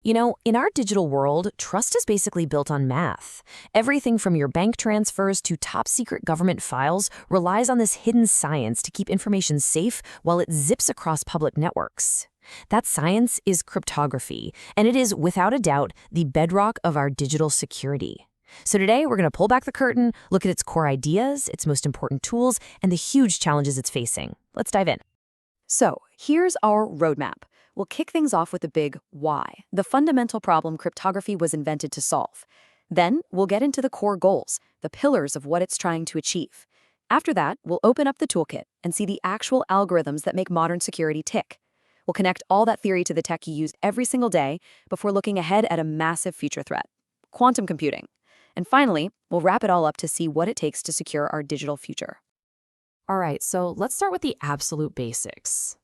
You know, in our digital world, trust is basically built on math. Everything from your bank transfers to top secret government files relies on this hidden science to keep information safe while it zips across public networks. That science is cryptography, and it is, without a doubt, the bedrock of our digital security. So today, we're going to pull back the curtain, look at its core ideas, its most important tools, and the huge challenges it's facing. Let's dive in. So, here's our roadmap. We'll kick things off with the big why, the fundamental problem cryptography was invented to solve. Then, we'll get into the core goals, the pillars of what it's trying to achieve. After that, we'll open up the toolkit and see the actual algorithms that make modern security tick. We'll connect all that theory to the tech you use every single day before looking ahead at a massive future threat, quantum computing. And finally, we'll wrap it all up to see what it takes to secure our digital future. All right, so let's start with the absolute basics.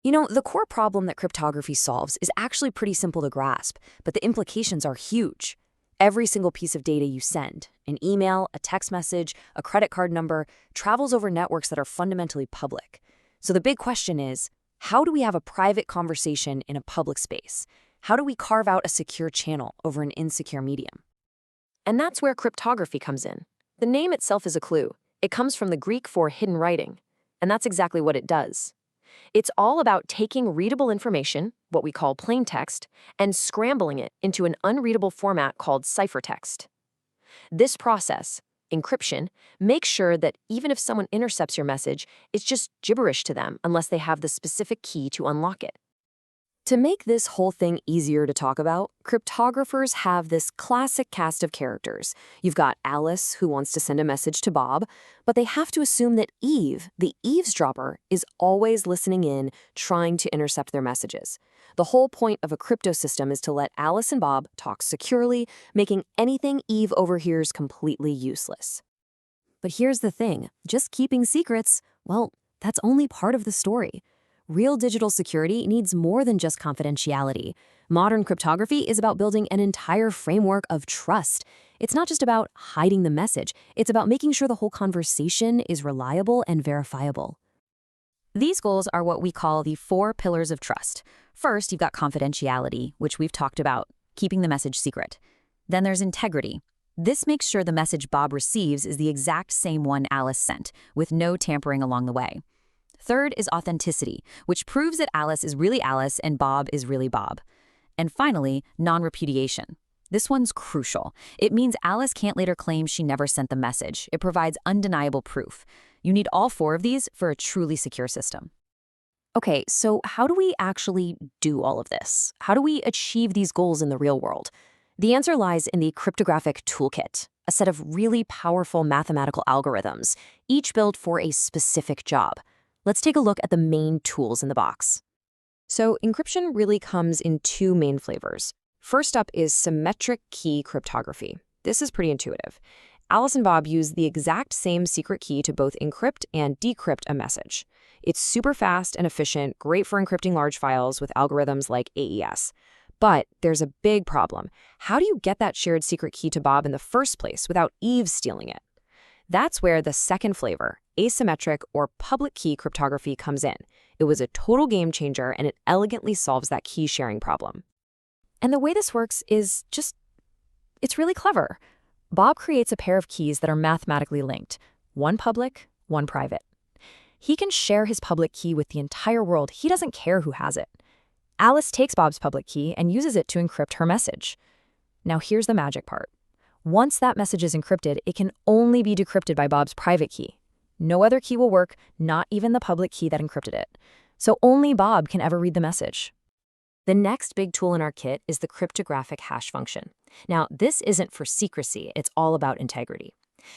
You know, the core problem that cryptography solves is actually pretty simple to grasp, but the implications are huge. Every single piece of data you send, an email, a text message, a credit card number, travels over networks that are fundamentally public. So the big question is, how do we have a private conversation in a public space? How do we carve out a secure channel over an insecure medium? And that's where cryptography comes in. The name itself is a clue. It comes from the Greek for hidden writing, and that's exactly what it does. It's all about taking readable information, what we call plain text, and scrambling it into an unreadable format called ciphertext. This process, encryption, makes sure that even if someone intercepts your message, it's just gibberish to them unless they have the specific key to unlock it. To make this whole thing easier to talk about, cryptographers have this classic cast of characters. You've got Alice, who wants to send a message to Bob, but they have to assume that Eve, the eavesdropper, is always listening in, trying to intercept their messages. The whole point of a crypto system is to let Alice and Bob talk securely, making anything Eve overhears completely useless. But here's the thing, just keeping secrets, well, that's only part of the story. Real digital security needs more than just confidentiality. Modern cryptography is about building an entire framework of trust. It's not just about hiding the message, it's about making sure the whole conversation is reliable and verifiable. These goals are what we call the 4 pillars of trust. First, you've got confidentiality, which we've talked about, keeping the message secret. Then there's integrity. This makes sure the message Bob receives is the exact same one Alice sent, with no tampering along the way. Third is authenticity, which proves that Alice is really Alice and Bob is really Bob. And finally, non-repudiation. This one's crucial. It means Alice can't later claim she never sent the message. It provides undeniable proof. You need all 4 of these for a truly secure system. Okay, so how do we actually do all of this? How do we achieve these goals in the real world? The answer lies in the Cryptographic Toolkit, a set of really powerful mathematical algorithms, each built for a specific job. Let's take a look at the main tools in the box. So encryption really comes in 2 main flavors. First up is symmetric key cryptography. This is pretty intuitive. Alice and Bob use the exact same secret key to both encrypt and decrypt a message. It's super fast and efficient, great for encrypting large files with algorithms like AES. But there's a big problem. How do you get that shared secret key to Bob in the first place without Eve stealing it? That's where the second flavor, asymmetric or public key cryptography, comes in. It was a total game changer, and it elegantly solves that key sharing problem. And the way this works is it's really clever. Bob creates a pair of keys that are mathematically linked, one public, one private. He can share his public key with the entire world. He doesn't care who has it. Alice takes Bob's public key and uses it to encrypt her message. Now here's the magic part. Once that message is encrypted, it can only be decrypted by Bob's private key. No other key will work, not even the public key that encrypted it. So only Bob can ever read the message. The next big tool in our kit is the cryptographic hash function. Now, this isn't for secrecy, it's all about integrity.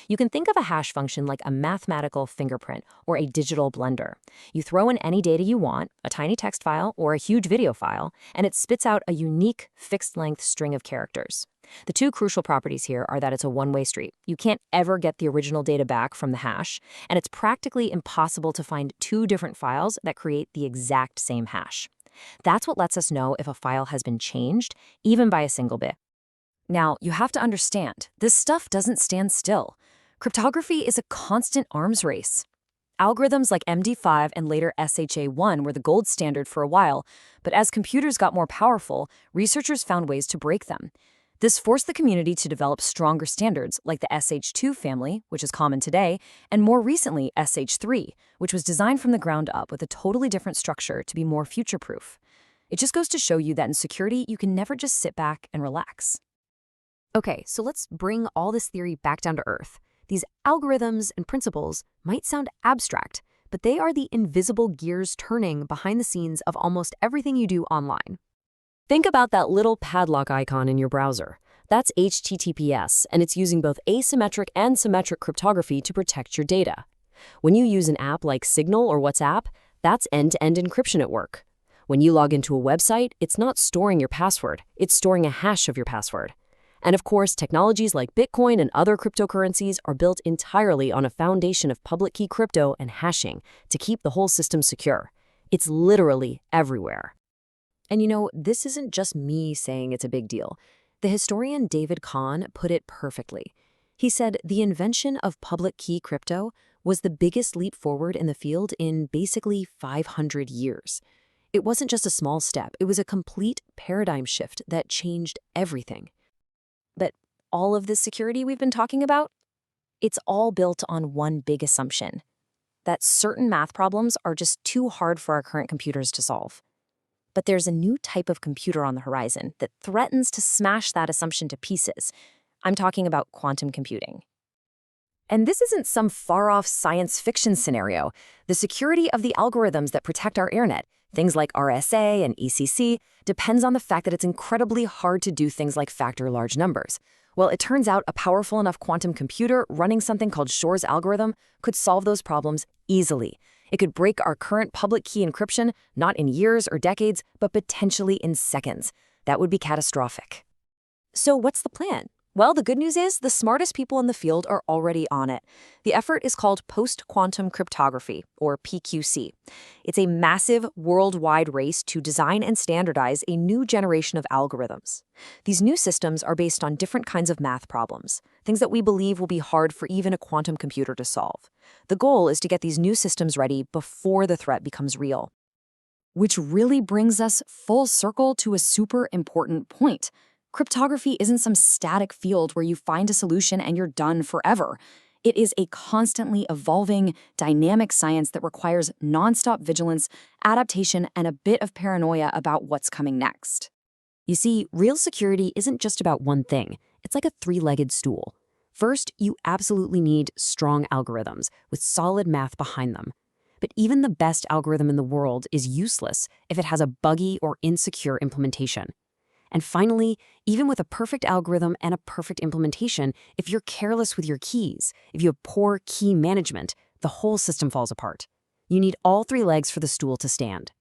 You can think of a hash function like a mathematical fingerprint or a digital blender. You throw in any data you want, a tiny text file or a huge video file, and it spits out a unique fixed-length string of characters. The 2 crucial properties here are that it's a one-way street. You can't ever get the original data back from the hash, and it's practically impossible to find 2 different files that create the exact same hash. That's what lets us know if a file has been changed, even by a single bit. Now, you have to understand, this stuff doesn't stand still. Cryptography is a constant arms race. Algorithms like MD5 and later SHA-1 were the gold standard for a while, but as computers got more powerful, researchers found ways to break them. This forced the community to develop stronger standards like the SH2 family, which is common today, and more recently SH3, which was designed from the ground up with a totally different structure to be more future-proof. It just goes to show you that in security, you can never just sit back and relax. Okay, so let's bring all this theory back down to earth. These algorithms and principles might sound abstract, but they are the invisible gears turning behind the scenes of almost everything you do online. Think about that little padlock icon in your browser. That's HTTPS, and it's using both asymmetric and symmetric cryptography to protect your data. When you use an app like Signal or WhatsApp, that's end-to-end encryption at work. When you log into a website, it's not storing your password, it's storing a hash of your password. And of course, technologies like Bitcoin and other cryptocurrencies are built entirely on a foundation of public key crypto and hashing to keep the whole system secure. It's literally everywhere. And you know, this isn't just me saying it's a big deal. The historian David Kahn put it perfectly. He said the invention of public key crypto was the biggest leap forward in the field in basically 500 years. It wasn't just a small step, it was a complete paradigm shift that changed everything. But all of this security we've been talking about, it's all built on one big assumption, that certain math problems are just too hard for our current computers to solve. But there's a new type of computer on the horizon that threatens to smash that assumption to pieces. I'm talking about quantum computing. And this isn't some far-off science fiction scenario. The security of the algorithms that protect our internet, things like RSA and ECC, depends on the fact that it's incredibly hard to do things like factor large numbers. Well, it turns out a powerful enough quantum computer running something called Shor's algorithm could solve those problems easily. It could break our current public key encryption, not in years or decades, but potentially in seconds. That would be catastrophic. So what's the plan? Well, the good news is the smartest people in the field are already on it. The effort is called post-quantum cryptography, or PQC. It's a massive worldwide race to design and standardize a new generation of algorithms. These new systems are based on different kinds of math problems, things that we believe will be hard for even a quantum computer to solve. The goal is to get these new systems ready before the threat becomes real. Which really brings us full circle to a super important point. Cryptography isn't some static field where you find a solution and you're done forever. It is a constantly evolving, dynamic science that requires nonstop vigilance, adaptation, and a bit of paranoia about what's coming next. You see, real security isn't just about one thing. It's like a three-legged stool. First, you absolutely need strong algorithms with solid math behind them. But even the best algorithm in the world is useless if it has a buggy or insecure implementation. And finally, even with a perfect algorithm and a perfect implementation, if you're careless with your keys, if you have poor key management, the whole system falls apart. You need all three legs for the stool to stand.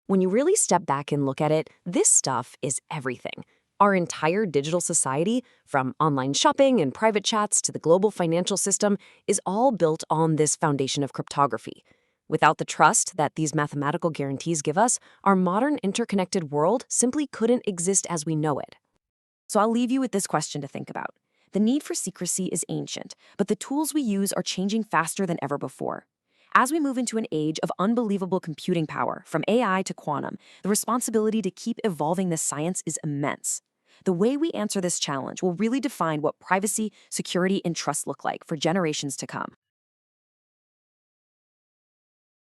When you really step back and look at it, this stuff is everything. Our entire digital society, from online shopping and private chats to the global financial system, is all built on this foundation of cryptography. Without the trust that these mathematical guarantees give us, our modern interconnected world simply couldn't exist as we know it. So I'll leave you with this question to think about. The need for secrecy is ancient, but the tools we use are changing faster than ever before. As we move into an age of unbelievable computing power, from AI to quantum, the responsibility to keep evolving this science is immense. The way we answer this challenge will really define what privacy, security, and trust look like for generations to come.